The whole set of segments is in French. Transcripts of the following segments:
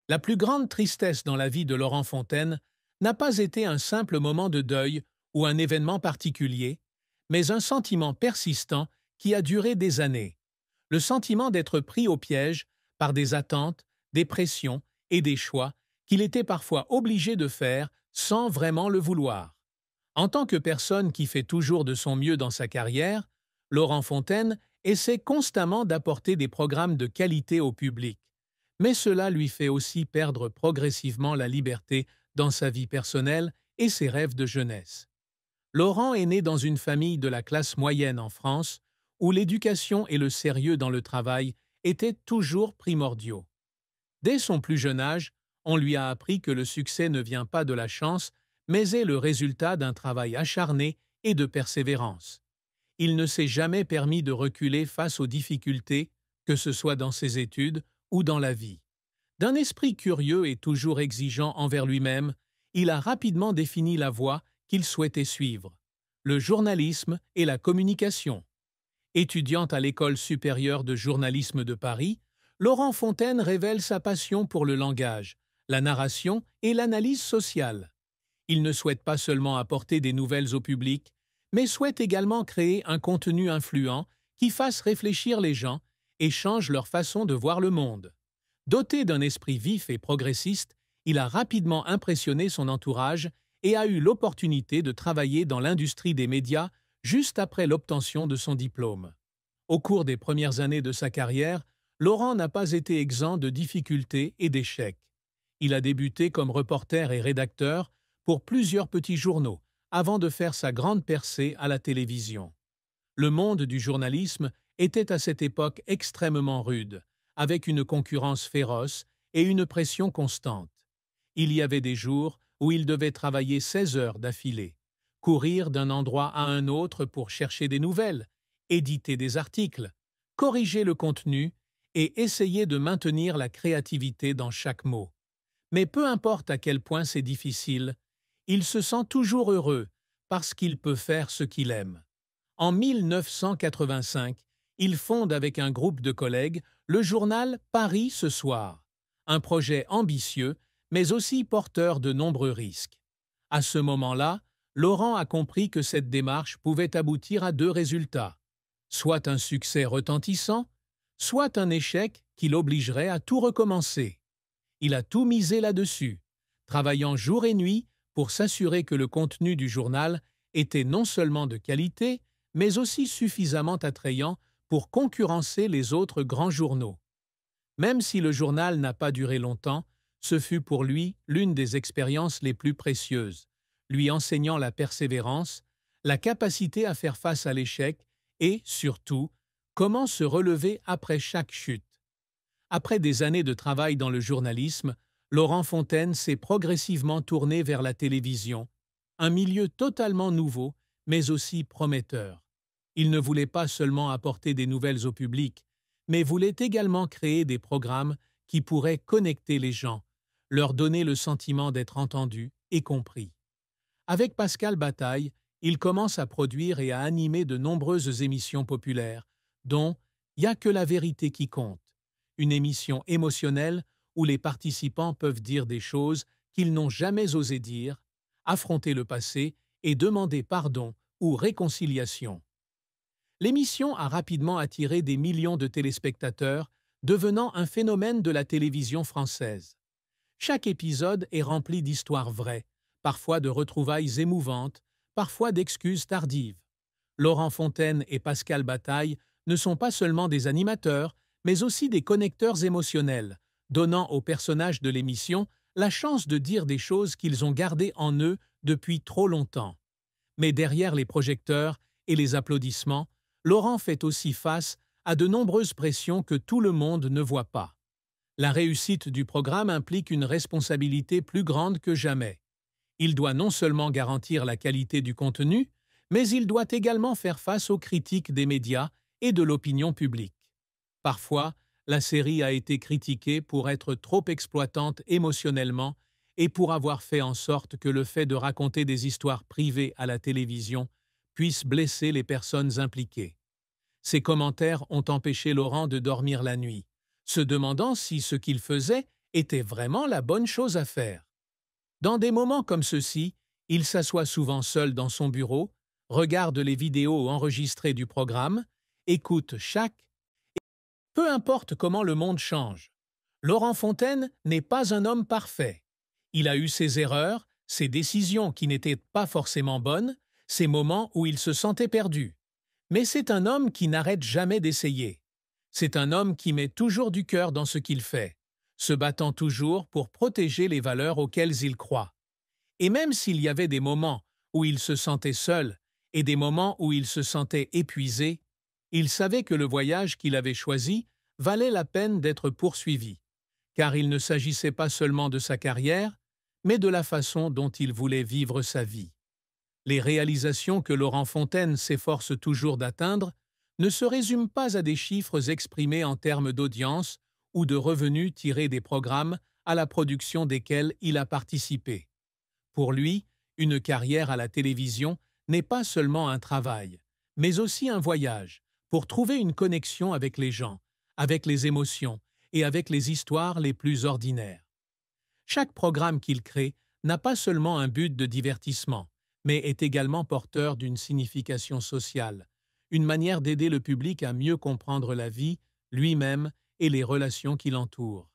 La plus grande tristesse dans la vie de Laurent Fontaine n'a pas été un simple moment de deuil ou un événement particulier, mais un sentiment persistant qui a duré des années. Le sentiment d'être pris au piège par des attentes, des pressions et des choix qu'il était parfois obligé de faire sans vraiment le vouloir. En tant que personne qui fait toujours de son mieux dans sa carrière, Laurent Fontaine essaie constamment d'apporter des programmes de qualité au public. Mais cela lui fait aussi perdre progressivement la liberté dans sa vie personnelle et ses rêves de jeunesse. Laurent est né dans une famille de la classe moyenne en France, où l'éducation et le sérieux dans le travail étaient toujours primordiaux. Dès son plus jeune âge, on lui a appris que le succès ne vient pas de la chance, mais est le résultat d'un travail acharné et de persévérance. Il ne s'est jamais permis de reculer face aux difficultés, que ce soit dans ses études ou dans la vie. D'un esprit curieux et toujours exigeant envers lui-même, il a rapidement défini la voie qu'il souhaitait suivre: le journalisme et la communication. Étudiant à l'École supérieure de journalisme de Paris, Laurent Fontaine révèle sa passion pour le langage, la narration et l'analyse sociale. Il ne souhaite pas seulement apporter des nouvelles au public, mais souhaite également créer un contenu influent qui fasse réfléchir les gens et change leur façon de voir le monde. Doté d'un esprit vif et progressiste, il a rapidement impressionné son entourage et a eu l'opportunité de travailler dans l'industrie des médias juste après l'obtention de son diplôme. Au cours des premières années de sa carrière, Laurent n'a pas été exempt de difficultés et d'échecs. Il a débuté comme reporter et rédacteur pour plusieurs petits journaux, avant de faire sa grande percée à la télévision. Le monde du journalisme était à cette époque extrêmement rude, avec une concurrence féroce et une pression constante. Il y avait des jours où il devait travailler 16 heures d'affilée, courir d'un endroit à un autre pour chercher des nouvelles, éditer des articles, corriger le contenu et essayer de maintenir la créativité dans chaque mot. Mais peu importe à quel point c'est difficile, il se sent toujours heureux parce qu'il peut faire ce qu'il aime. En 1985, il fonde avec un groupe de collègues le journal Paris ce soir, un projet ambitieux mais aussi porteur de nombreux risques. À ce moment-là, Laurent a compris que cette démarche pouvait aboutir à deux résultats: soit un succès retentissant, soit un échec qui l'obligerait à tout recommencer. Il a tout misé là-dessus, travaillant jour et nuit pour s'assurer que le contenu du journal était non seulement de qualité, mais aussi suffisamment attrayant pour concurrencer les autres grands journaux. Même si le journal n'a pas duré longtemps, ce fut pour lui l'une des expériences les plus précieuses, lui enseignant la persévérance, la capacité à faire face à l'échec et, surtout, comment se relever après chaque chute. Après des années de travail dans le journalisme, Laurent Fontaine s'est progressivement tourné vers la télévision, un milieu totalement nouveau, mais aussi prometteur. Il ne voulait pas seulement apporter des nouvelles au public, mais voulait également créer des programmes qui pourraient connecter les gens, leur donner le sentiment d'être entendus et compris. Avec Pascal Bataille, il commence à produire et à animer de nombreuses émissions populaires, dont Y a que la vérité qui compte, une émission émotionnelle où les participants peuvent dire des choses qu'ils n'ont jamais osé dire, affronter le passé et demander pardon ou réconciliation. L'émission a rapidement attiré des millions de téléspectateurs, devenant un phénomène de la télévision française. Chaque épisode est rempli d'histoires vraies, parfois de retrouvailles émouvantes, parfois d'excuses tardives. Laurent Fontaine et Pascal Bataille ne sont pas seulement des animateurs, mais aussi des connecteurs émotionnels, donnant aux personnages de l'émission la chance de dire des choses qu'ils ont gardées en eux depuis trop longtemps. Mais derrière les projecteurs et les applaudissements, Laurent fait aussi face à de nombreuses pressions que tout le monde ne voit pas. La réussite du programme implique une responsabilité plus grande que jamais. Il doit non seulement garantir la qualité du contenu, mais il doit également faire face aux critiques des médias et de l'opinion publique. Parfois, la série a été critiquée pour être trop exploitante émotionnellement et pour avoir fait en sorte que le fait de raconter des histoires privées à la télévision puisse blesser les personnes impliquées. Ces commentaires ont empêché Laurent de dormir la nuit, se demandant si ce qu'il faisait était vraiment la bonne chose à faire. Dans des moments comme ceux-ci, il s'assoit souvent seul dans son bureau, regarde les vidéos enregistrées du programme, écoute chaque... Peu importe comment le monde change, Laurent Fontaine n'est pas un homme parfait. Il a eu ses erreurs, ses décisions qui n'étaient pas forcément bonnes, ses moments où il se sentait perdu. Mais c'est un homme qui n'arrête jamais d'essayer. C'est un homme qui met toujours du cœur dans ce qu'il fait, se battant toujours pour protéger les valeurs auxquelles il croit. Et même s'il y avait des moments où il se sentait seul et des moments où il se sentait épuisé, il savait que le voyage qu'il avait choisi valait la peine d'être poursuivi, car il ne s'agissait pas seulement de sa carrière, mais de la façon dont il voulait vivre sa vie. Les réalisations que Laurent Fontaine s'efforce toujours d'atteindre ne se résument pas à des chiffres exprimés en termes d'audience ou de revenus tirés des programmes à la production desquels il a participé. Pour lui, une carrière à la télévision n'est pas seulement un travail, mais aussi un voyage pour trouver une connexion avec les gens, avec les émotions et avec les histoires les plus ordinaires. Chaque programme qu'il crée n'a pas seulement un but de divertissement, mais est également porteur d'une signification sociale, une manière d'aider le public à mieux comprendre la vie, lui-même et les relations qui l'entourent.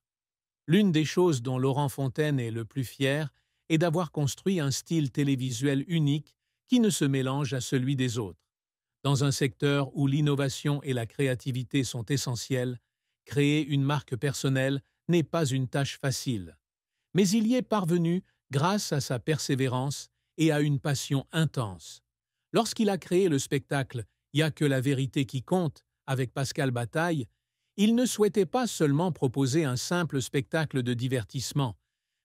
L'une des choses dont Laurent Fontaine est le plus fier est d'avoir construit un style télévisuel unique qui ne se mélange à celui des autres. Dans un secteur où l'innovation et la créativité sont essentielles, créer une marque personnelle n'est pas une tâche facile. Mais il y est parvenu grâce à sa persévérance et à une passion intense. Lorsqu'il a créé le spectacle « Y a que la vérité qui compte » avec Pascal Bataille, il ne souhaitait pas seulement proposer un simple spectacle de divertissement,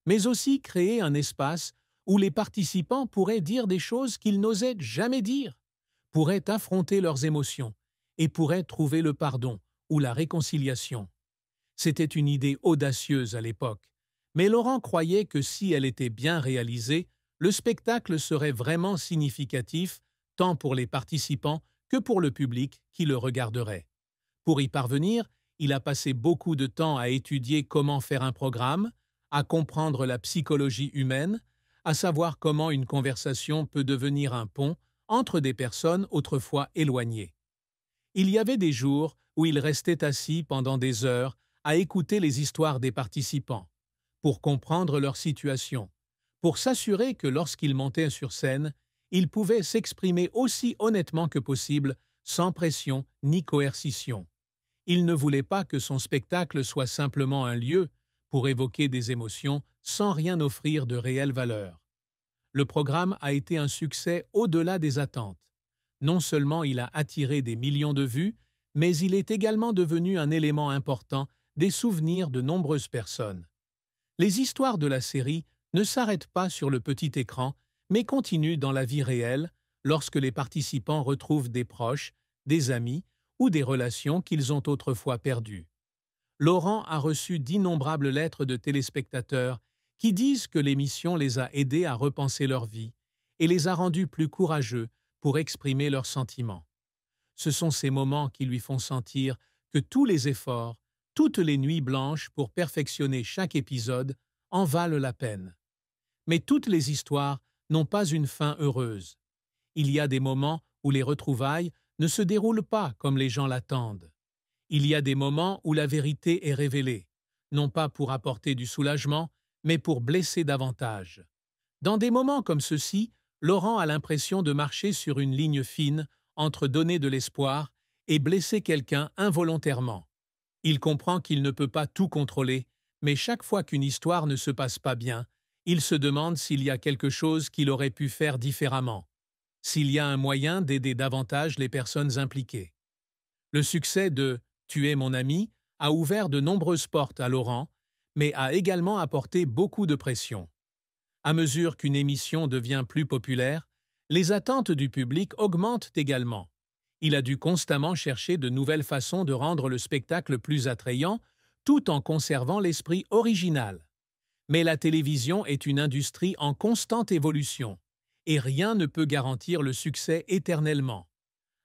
mais aussi créer un espace où les participants pourraient dire des choses qu'ils n'osaient jamais dire, pourraient affronter leurs émotions et pourraient trouver le pardon ou la réconciliation. C'était une idée audacieuse à l'époque, mais Laurent croyait que si elle était bien réalisée, le spectacle serait vraiment significatif tant pour les participants que pour le public qui le regarderait. Pour y parvenir, il a passé beaucoup de temps à étudier comment faire un programme, à comprendre la psychologie humaine, à savoir comment une conversation peut devenir un pont entre des personnes autrefois éloignées. Il y avait des jours où il restait assis pendant des heures à écouter les histoires des participants, pour comprendre leur situation, pour s'assurer que lorsqu'il montait sur scène, il pouvait s'exprimer aussi honnêtement que possible, sans pression ni coercition. Il ne voulait pas que son spectacle soit simplement un lieu pour évoquer des émotions sans rien offrir de réelle valeur. Le programme a été un succès au-delà des attentes. Non seulement il a attiré des millions de vues, mais il est également devenu un élément important des souvenirs de nombreuses personnes. Les histoires de la série ne s'arrêtent pas sur le petit écran, mais continuent dans la vie réelle lorsque les participants retrouvent des proches, des amis ou des relations qu'ils ont autrefois perdues. Laurent a reçu d'innombrables lettres de téléspectateurs qui disent que l'émission les a aidés à repenser leur vie et les a rendus plus courageux pour exprimer leurs sentiments. Ce sont ces moments qui lui font sentir que tous les efforts, toutes les nuits blanches pour perfectionner chaque épisode en valent la peine. Mais toutes les histoires n'ont pas une fin heureuse. Il y a des moments où les retrouvailles ne se déroulent pas comme les gens l'attendent. Il y a des moments où la vérité est révélée, non pas pour apporter du soulagement, mais pour blesser davantage. Dans des moments comme ceux-ci, Laurent a l'impression de marcher sur une ligne fine entre donner de l'espoir et blesser quelqu'un involontairement. Il comprend qu'il ne peut pas tout contrôler, mais chaque fois qu'une histoire ne se passe pas bien, il se demande s'il y a quelque chose qu'il aurait pu faire différemment, s'il y a un moyen d'aider davantage les personnes impliquées. Le succès de « Tu es mon ami » a ouvert de nombreuses portes à Laurent, mais a également apporté beaucoup de pression. À mesure qu'une émission devient plus populaire, les attentes du public augmentent également. Il a dû constamment chercher de nouvelles façons de rendre le spectacle plus attrayant, tout en conservant l'esprit original. Mais la télévision est une industrie en constante évolution, et rien ne peut garantir le succès éternellement.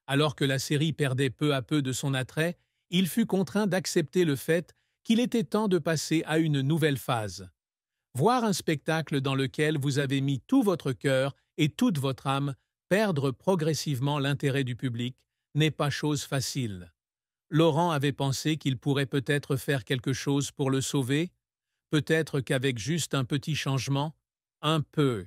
Alors que la série perdait peu à peu de son attrait, il fut contraint d'accepter le fait qu'il était temps de passer à une nouvelle phase. Voir un spectacle dans lequel vous avez mis tout votre cœur et toute votre âme perdre progressivement l'intérêt du public n'est pas chose facile. Laurent avait pensé qu'il pourrait peut-être faire quelque chose pour le sauver, peut-être qu'avec juste un petit changement, un peu,